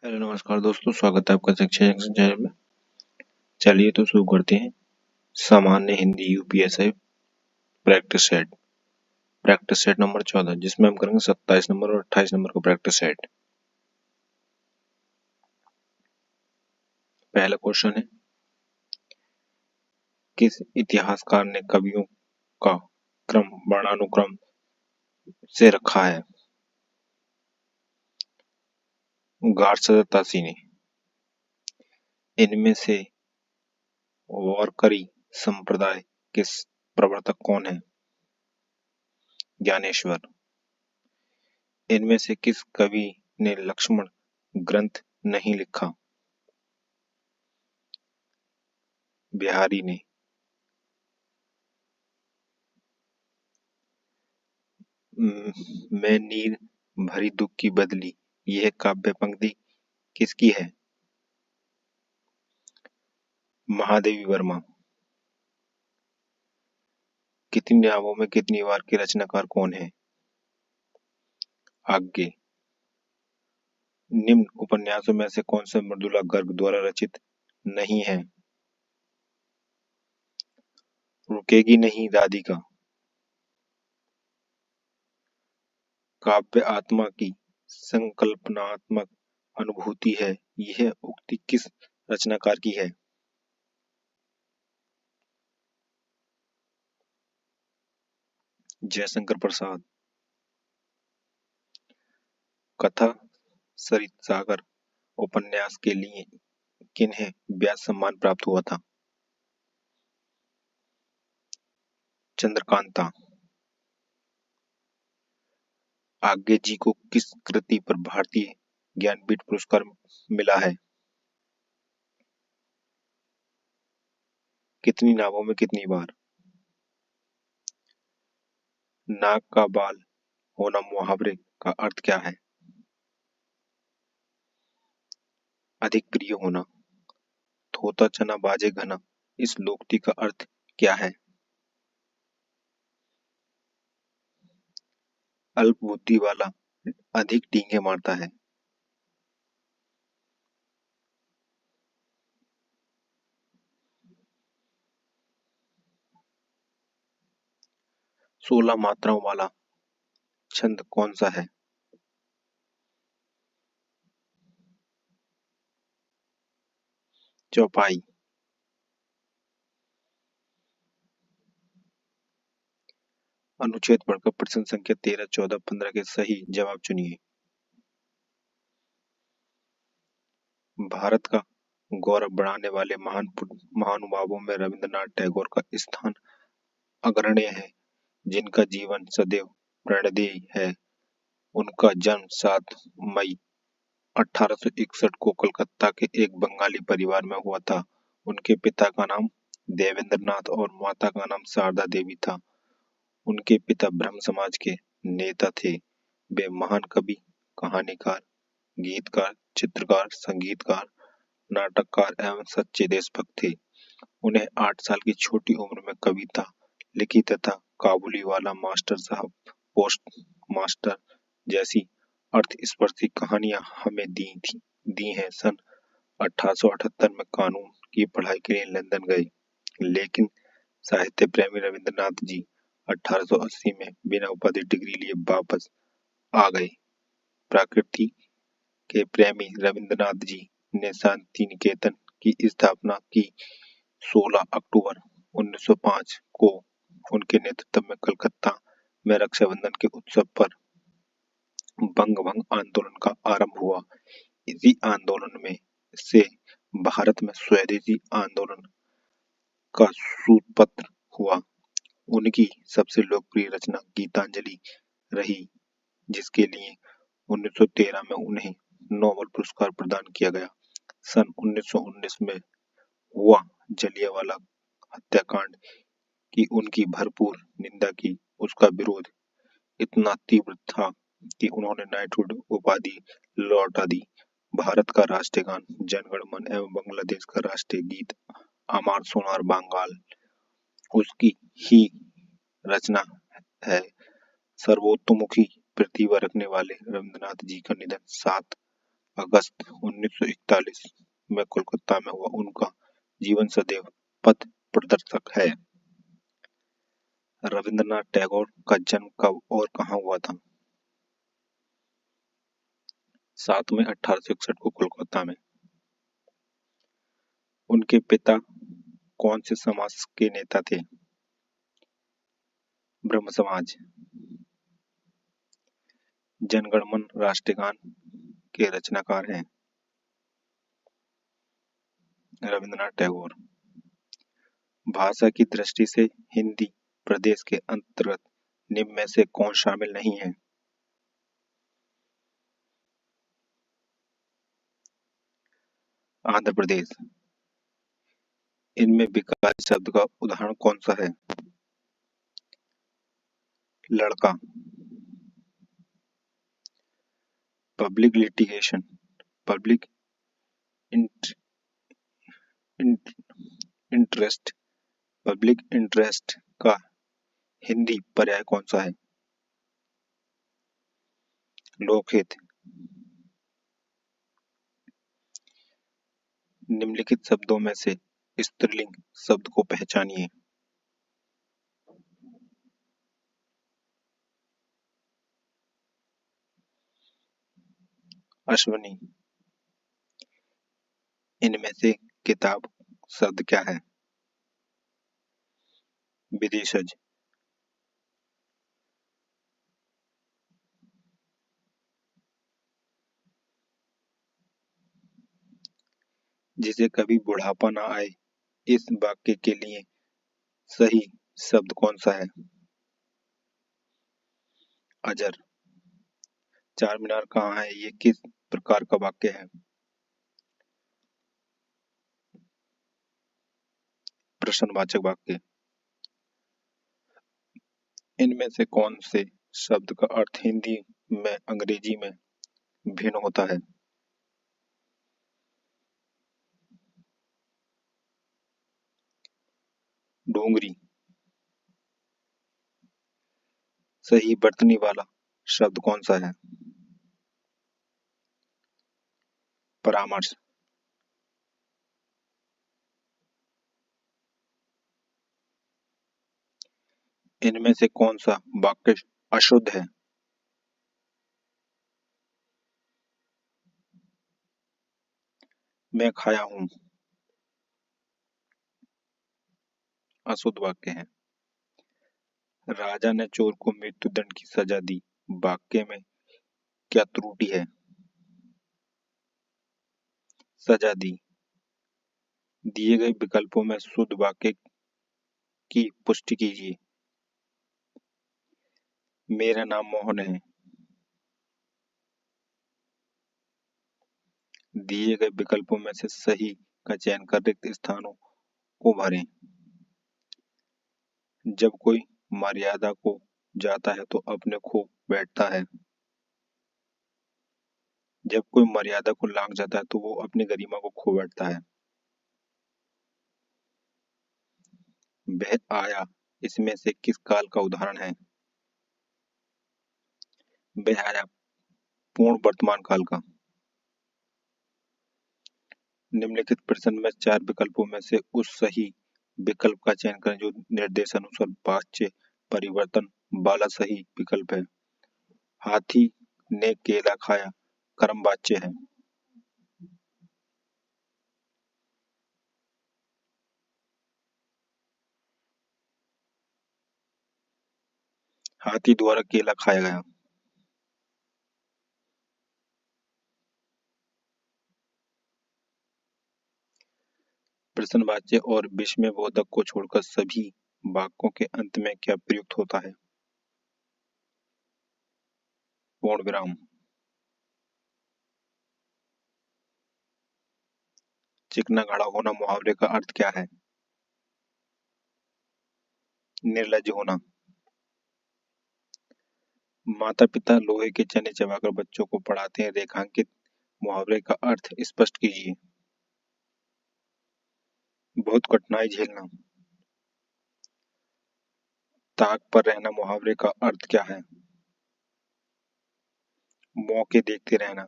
Hello नमस्कार दोस्तों, स्वागत है आपका शिक्षा जंक्शन चैनल में। चलिए तो शुरू करते हैं। सामान्य Hindi UPSI practice set number 14, जिसमें हम करेंगे 27 नंबर और 28 नंबर का प्रैक्टिस सेट। पहला क्वेश्चन है, किस इतिहासकार ने कवियों का क्रम वर्णानुक्रम से रखा है? गार्सतासी ने। इनमें से वारकरी संप्रदाय के प्रवर्तक कौन है? ज्ञानेश्वर। इनमें से किस कवि ने लक्ष्मण ग्रंथ नहीं लिखा? बिहारी ने। मैं नीर भरी दुख की बदली, यह काव्य पंक्ति किसकी है? महादेवी वर्मा। कितनी नावों में कितनी बार के रचनाकार कौन है? आगे। निम्न उपन्यासों में से कौन सा मृदुला गर्ग द्वारा रचित नहीं है? रुकेगी नहीं राधिका। काव्य आत्मा की संकल्पनात्मक अनुभूति है, यह उक्ति किस रचनाकार की है? जयशंकर प्रसाद। कथा सरित सागर उपन्यास के लिए किन्हें व्यास सम्मान प्राप्त हुआ था? चंद्रकांता। आगे जी को किस कृति पर भारतीय ज्ञानपीठ पुरस्कार मिला है? कितनी नावों में कितनी बार? नाक का बाल होना मुहावरे का अर्थ क्या है? अधिक प्रिय होना। थोता चना बाजे घना, इस लोकोक्ति का अर्थ क्या है? अल्प बुद्धि वाला अधिक डींगे मारता है। 16 मात्राओं वाला छंद कौन सा है? चौपाई। अनुच्छेद पढ़कर प्रश्न संख्या 13, 14, 15 के सही जवाब चुनिए। भारत का गौरव बढ़ाने वाले महानुभावों में रविंद्रनाथ टैगोर का स्थान अग्रणी है, जिनका जीवन सदैव प्रेरणादायी है। उनका जन्म 7 मई 1861 को कलकत्ता के एक बंगाली परिवार में हुआ था। उनके पिता का नाम देवेंद्र नाथ और माता का नाम शारदा देवी था। उनके पिता ब्रह्म समाज के नेता थे। वे महान कवि, कहानीकार, गीतकार, चित्रकार, संगीतकार, नाटककार एवं सच्चे देशभक्त थे। उन्हें 8 साल की छोटी उम्र में कविता लिखी तथा काबुली वाला मास्टर साहब, पोस्ट मास्टर जैसी अर्थस्पर्शी कहानियां हमें दी हैं। सन 1878 में कानून की पढ़ाई के लिए लंदन गए, लेकिन साहित्य प्रेमी रविंद्रनाथ जी 1880 में बिना उपाधि डिग्री लिए वापस आ गए। प्रकृति के प्रेमी रविंद्रनाथ जी ने शांति निकेतन की स्थापना की। 16 अक्टूबर 1905 को उनके नेतृत्व में कलकत्ता में रक्षाबंधन के उत्सव पर बंग भंग आंदोलन का आरंभ हुआ। इसी आंदोलन में से भारत में स्वदेशी आंदोलन का सूत्रपत्र हुआ। उनकी सबसे लोकप्रिय रचना गीतांजलि रही, जिसके लिए 1913 में उन्हें नोबेल पुरस्कार प्रदान किया गया। सन 1919 में हुआ जलियांवाला हत्याकांड की उनकी भरपूर निंदा की। उसका विरोध इतना तीव्र था कि उन्होंने नाइटहुड उपाधि लौटा दी। भारत का राष्ट्रीय गान जन गण मन एवं बांग्लादेश का राष्ट्रीय गीत अमार सोनार बांगाल उसकी ही रचना है। सर्वतोमुखी प्रतिभा रखने वाले रविंद्रनाथ जी का निधन 7 अगस्त 1941 में कोलकाता में हुआ। उनका जीवन सदैव पथ प्रदर्शक है। रविंद्रनाथ टैगोर का जन्म कब और कहाँ हुआ था? 7 मई 1861 को कोलकाता में। उनके पिता कौन से समाज के नेता थे? ब्रह्म समाज। जनगण मन राष्ट्रगान के रचनाकार हैं रविंद्रनाथ टैगोर। भाषा की दृष्टि से हिंदी प्रदेश के अंतर्गत निम्न में से कौन शामिल नहीं है? आंध्र प्रदेश। इनमें विकास शब्द का उदाहरण कौन सा है? लड़का। Public litigation, public interest, public interest का हिंदी पर्याय कौन सा है? लोकहित। निम्नलिखित शब्दों में से स्त्रीलिंग शब्द को पहचानिए। अश्वनी। इनमें से किताब शब्द क्या है? विदेशज। जिसे कभी बुढ़ापा ना आए, इस वाक्य के लिए सही शब्द कौन सा है? अजर। चार मीनार कहाँ है, ये किस प्रकार का वाक्य है? प्रश्नवाचक वाक्य। इनमें से कौन से शब्द का अर्थ हिंदी में अंग्रेजी में भिन्न होता है? डोंगरी। सही बर्तनी वाला शब्द कौन सा है? परामर्श। इनमें से कौन सा वाक्य अशुद्ध है? मैं खाया हूं, अशुद्ध वाक्य है। राजा ने चोर को मृत्युदंड की सजा दी, वाक्य में क्या त्रुटि है? सजा दी। दिए गए विकल्पों में शुद्ध वाक्य की पुष्टि कीजिए। मेरा नाम मोहन है। दिए गए विकल्पों में से सही का चयन कर रिक्त स्थानों को भरें। जब कोई मर्यादा को जाता है तो अपने खो बैठता है। जब कोई मर्यादा को लांघ जाता है तो वो अपनी गरिमा को खो बैठता है। वह आया इसमें से किस काल का उदाहरण है? वह आया पूर्ण वर्तमान काल का। निम्नलिखित प्रश्न में चार विकल्पों में से उस सही विकल्प का चयन करें जो निर्देशानुसार वाच्य परिवर्तन वाला सही विकल्प है। हाथी ने केला खाया कर्म वाच्य है। हाथी द्वारा केला खाया गया। प्रश्नवाच्य और विस्मयबोधक को छोड़कर सभी वाक्यों के अंत में क्या प्रयुक्त होता है? पूर्ण विराम। चिकना खड़ा होना मुहावरे का अर्थ क्या है? निर्लज होना। माता पिता लोहे के चने चबाकर बच्चों को पढ़ाते हैं, रेखांकित मुहावरे का अर्थ स्पष्ट कीजिए। बहुत कठिनाई झेलना। ताक पर रहना मुहावरे का अर्थ क्या है? मौके देखते रहना।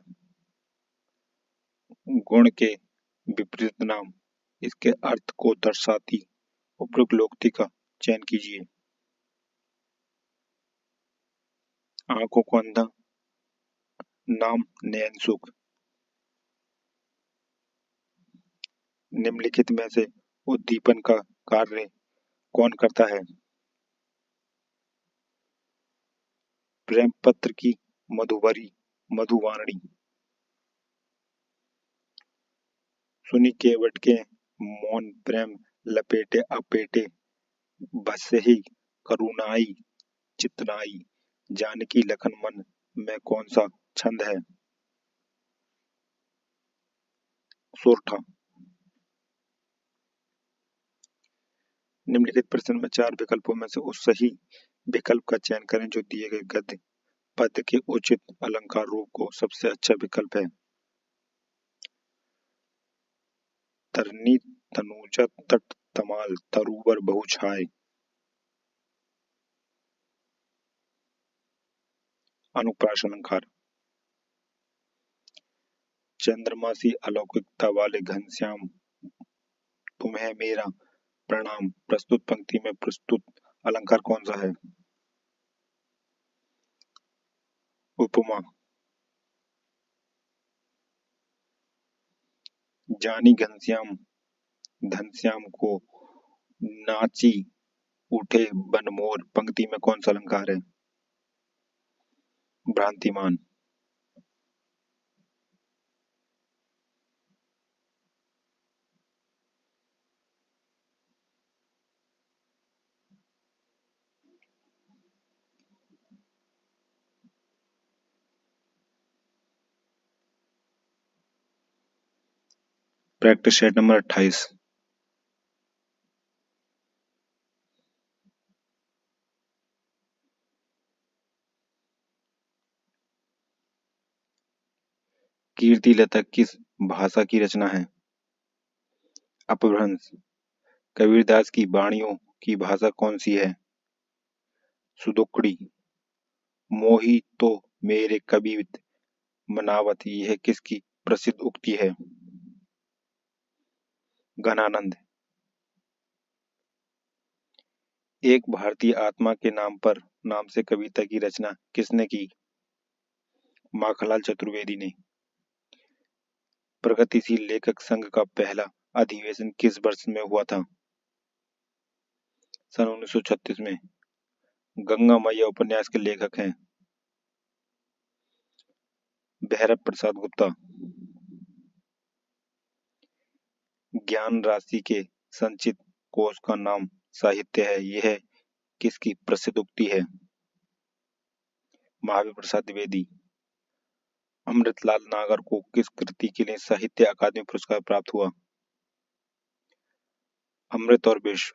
गुण के विपरीत नाम इसके अर्थ को दर्शाती उपयुक्त लोकोक्ति का चयन कीजिए। आंखों को अंधा, नाम नयन सुख। निम्नलिखित में से उद्दीपन का कार्य कौन करता है? प्रेम पत्र की मधुबरी मधुवाणी। सुनी केवट के मौन प्रेम लपेटे अपेटे, बसे ही करुणाई चितनाई। जानकी लखन मन में कौन सा छंद है? सोरठा। निम्नलिखित प्रश्न में 4 विकल्पों में से उस सही विकल्प का चयन करें जो दिए गए गद्य पद के उचित अलंकार रूप को सबसे अच्छा विकल्प है। तरनी तनुजा तट तमाल तरुवर बहुछाय। अनुप्रास अलंकार। चंद्रमासी अलौकिकता वाले घनश्याम तुम्हें मेरा प्रणाम। प्रस्तुत पंक्ति में प्रस्तुत अलंकार कौन सा है? उपमा। जानी घनश्याम घनश्याम को नाची उठे बनमोर, पंक्ति में कौन सा अलंकार है? भ्रांतिमान। Practice set number 28। कीर्ति लता किस भाषा की रचना है? अपभ्रंश। कबीरदास की वाणियों की भाषा कौन सी है? सुदुक्कड़ी। मोही तो मेरे कबीर मनावत, यह किसकी प्रसिद्ध उक्ति है? घनानंद। एक भारतीय आत्मा के नाम से कविता की रचना किसने की? माखनलाल चतुर्वेदी ने। प्रगतिशील लेखक संघ का पहला अधिवेशन किस वर्ष में हुआ था? सन 1936 में। गंगा मैया उपन्यास के लेखक हैं भैरव प्रसाद गुप्ता। ज्ञान राशि के संचित कोश का नाम साहित्य है, यह किसकी प्रसिद्ध उक्ति है? महावीर प्रसाद द्विवेदी। अमृतलाल नागर को किस कृति के लिए साहित्य अकादमी पुरस्कार प्राप्त हुआ? अमृत और विष।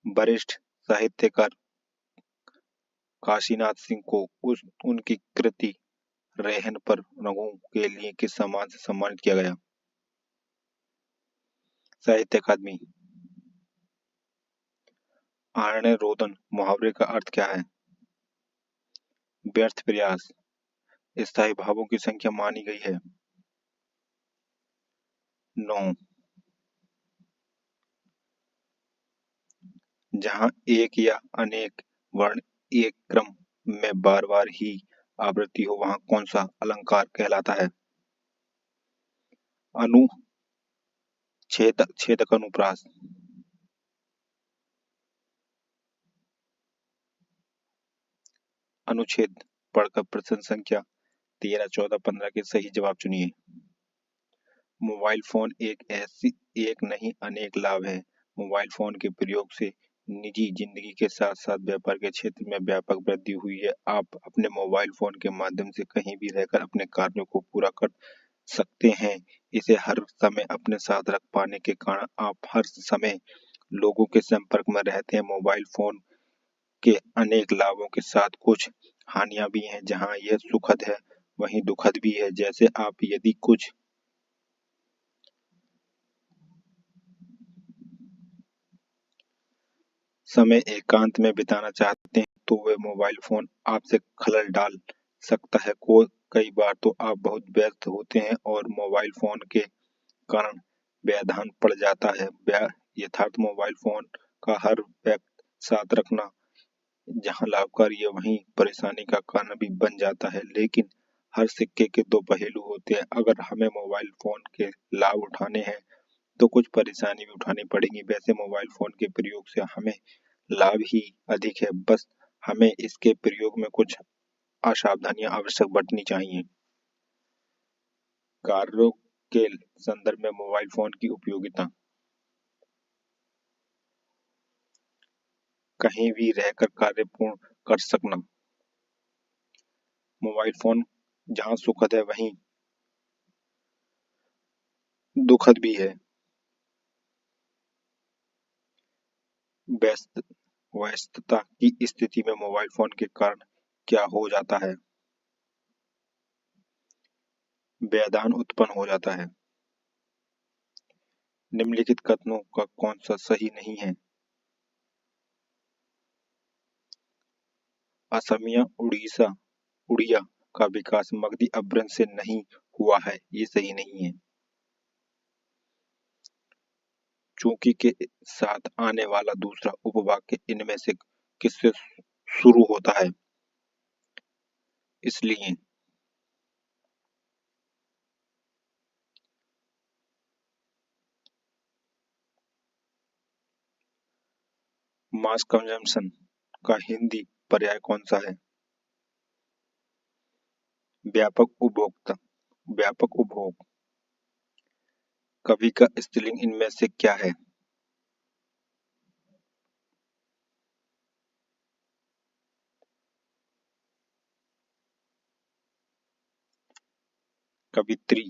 वरिष्ठ साहित्यकार काशीनाथ सिंह को उनकी कृति रेहन पर रंगों के लिए किस सम्मान से सम्मानित किया गया? साहित्य अकादमी। आरण्य रोदन मुहावरे का अर्थ क्या है? व्यर्थ प्रयास। स्थायी भावों की संख्या मानी गई है 9। जहां एक या अनेक वर्ण एक क्रम में बार बार ही आवृत्ति हो वहां कौन सा अलंकार कहलाता है? छेदक अनुप्रास। अनुच्छेद पढ़कर प्रश्न संख्या 13, 14, 15 के सही जवाब चुनिए। मोबाइल फोन एक नहीं अनेक लाभ है। मोबाइल फोन के प्रयोग से निजी जिंदगी के साथ साथ व्यापार के क्षेत्र में व्यापक वृद्धि हुई है। आप अपने मोबाइल फोन के माध्यम से कहीं भी रहकर अपने कार्यों को पूरा कर सकते हैं। इसे हर समय अपने साथ रख पाने के कारण आप हर समय लोगों के संपर्क में रहते हैं। मोबाइल फोन के अनेक लाभों के साथ कुछ हानियां भी हैं। जहां यह सुखद है वहीं दुखद भी है। जैसे आप यदि कुछ समय एकांत में बिताना चाहते हैं तो वह मोबाइल फोन आपसे खलल डाल सकता है। कई बार तो आप बहुत व्यस्त होते हैं और मोबाइल फोन के कारण व्यवधान पड़ जाता है। यथार्थ मोबाइल फोन का हर वक्त साथ रखना जहां लाभकारी है वहीं परेशानी का कारण भी बन जाता है। लेकिन हर सिक्के के दो पहलू होते हैं। अगर हमें मोबाइल फोन के लाभ उठाने हैं तो कुछ परेशानी भी उठानी पड़ेगी। वैसे मोबाइल फोन के प्रयोग से हमें लाभ ही अधिक है, बस हमें इसके प्रयोग में कुछ असावधानियां आवश्यक बरतनी चाहिए। कार्यों के संदर्भ में मोबाइल फोन की उपयोगिता। कहीं भी रहकर कार्य पूर्ण कर सकना। मोबाइल फोन जहां सुखद है वहीं दुखद भी है। व्यस्त व्यस्तता की स्थिति में मोबाइल फोन के कारण क्या हो जाता है? व्यवधान उत्पन्न हो जाता है। निम्नलिखित कथनों का कौन सा सही नहीं है? असमिया उड़िया का विकास मगधी अपभ्रंश से नहीं हुआ है, ये सही नहीं है। चूंकि के साथ आने वाला दूसरा उपवाक्य इनमें से किससे शुरू होता है? इसलिए। मास कंजम्पशन का हिंदी पर्याय कौन सा है? व्यापक उपभोक्ता, व्यापक उपभोग। कवि का स्त्रीलिंग इनमें से क्या है? कवित्री।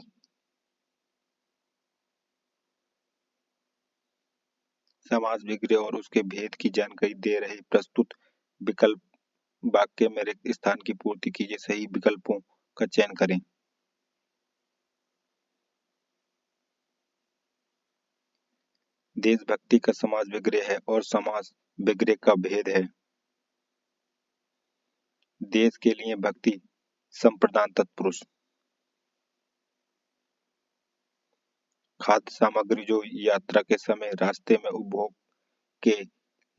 समास विग्रह और उसके भेद की जानकारी दे रहे प्रस्तुत विकल्प वाक्य में रिक्त स्थान की पूर्ति कीजिए। सही विकल्पों का चयन करें। देशभक्ति का समास विग्रह है और समास विग्रह का भेद है। देश के लिए भक्ति संप्रदान तत्पुरुष। खाद्य सामग्री जो यात्रा के समय रास्ते में उपभोग के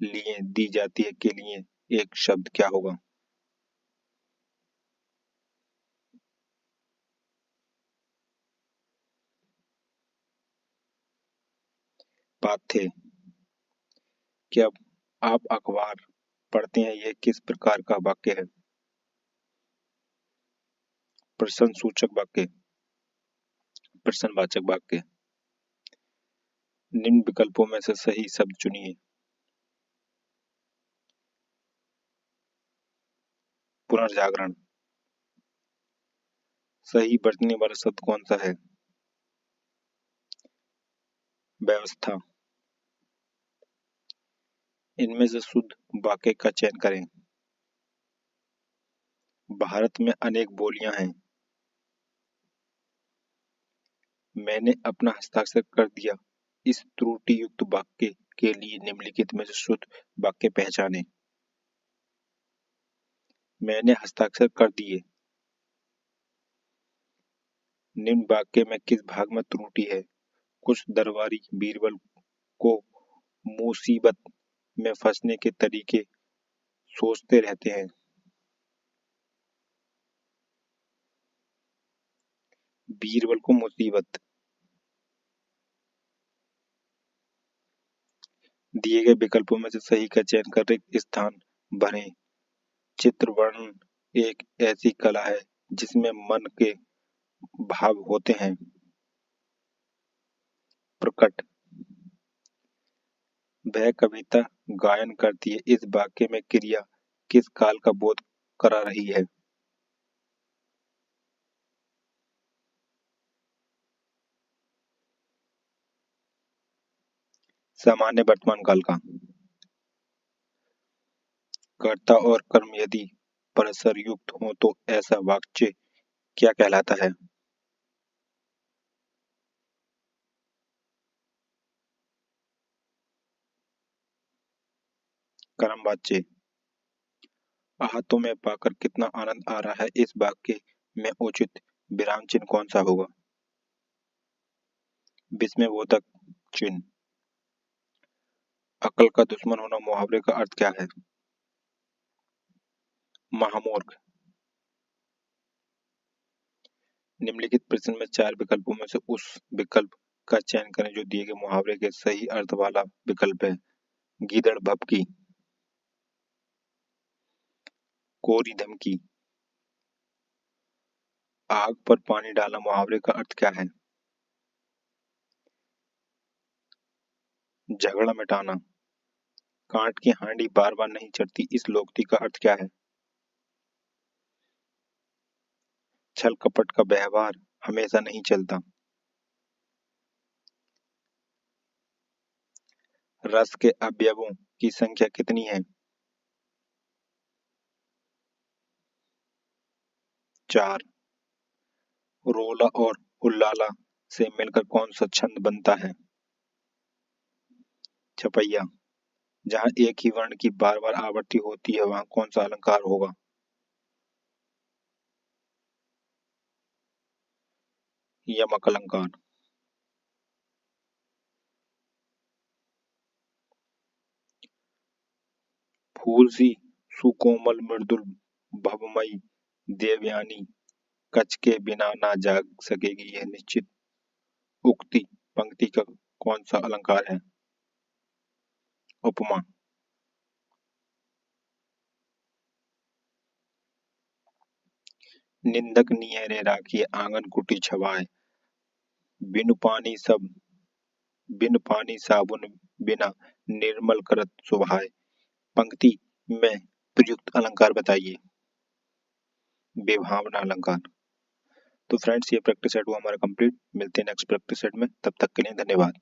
लिए दी जाती है के लिए एक शब्द क्या होगा? पाथ्य। क्या आप अखबार पढ़ते हैं? यह किस प्रकार का वाक्य है? प्रश्न सूचक वाक्य, प्रश्नवाचक वाक्य। निम्न विकल्पों में से सही शब्द चुनिए। पुनर्जागरण। सही बरतने वाला शब्द कौन सा है? व्यवस्था। इनमें से शुद्ध वाक्य का चयन करें। भारत में अनेक बोलियां हैं। मैंने अपना हस्ताक्षर कर दिया। इस त्रुटि युक्त वाक्य के लिए निम्नलिखित में से शुद्ध वाक्य पहचाने। मैंने हस्ताक्षर कर दिए। निम्न वाक्य में किस भाग में त्रुटि है? कुछ दरबारी बीरबल को मुसीबत में फंसने के तरीके सोचते रहते हैं। बीरबल को मुसीबत। दिए गए विकल्पों में से सही का चयन कर रिक्त स्थान भरें। चित्र वर्णन एक ऐसी कला है जिसमें मन के भाव होते हैं। प्रकट। वह कविता गायन करती है। इस वाक्य में क्रिया किस काल का बोध करा रही है? सामान्य वर्तमान काल का। कर्ता और कर्म यदि परस्पर युक्त हो तो ऐसा वाक्य क्या कहलाता है? कर्म वाच्य। आह तुम्हें पाकर कितना आनंद आ रहा है। इस वाक्य में उचित विराम चिन्ह कौन सा होगा? विस्मयबोधक चिन्ह। अक्ल का दुश्मन होना मुहावरे का अर्थ क्या है? महामूर्ख। निम्नलिखित प्रश्न में 4 विकल्पों में से उस विकल्प का चयन करें जो दिए गए मुहावरे के सही अर्थ वाला विकल्प है। गीदड़ भभकी, कोरी धमकी, आग पर पानी डालना मुहावरे का अर्थ क्या है? झगड़ा मिटाना। कांट की हांडी बार बार नहीं चढ़ती इस लोकोक्ति का अर्थ क्या है? छल कपट का व्यवहार हमेशा नहीं चलता। रस के अवयवों की संख्या कितनी है? 4। रोला और हुल्लाला से मिलकर कौन सा छंद बनता है? छपैया। जहाँ एक ही वर्ण की बार बार आवृत्ति होती है वहां कौन सा अलंकार होगा? यमक अलंकार। फूल सी सुकोमल मृदुल भवमयी देवयानी कच के बिना ना जाग सकेगी यह निश्चित उक्ति पंक्ति का कौन सा अलंकार है? उपमा। निंदक नियरे राखिए आंगन कुटी छवाए बिनु पानी सब बिन पानी साबुन बिना निर्मल करत सुभाए। पंक्ति में प्रयुक्त अलंकार बताइए। विभावना अलंकार। तो फ्रेंड्स ये प्रैक्टिस सेट हुआ हमारा कंप्लीट। मिलते हैं नेक्स्ट प्रैक्टिस सेट में, तब तक के लिए धन्यवाद।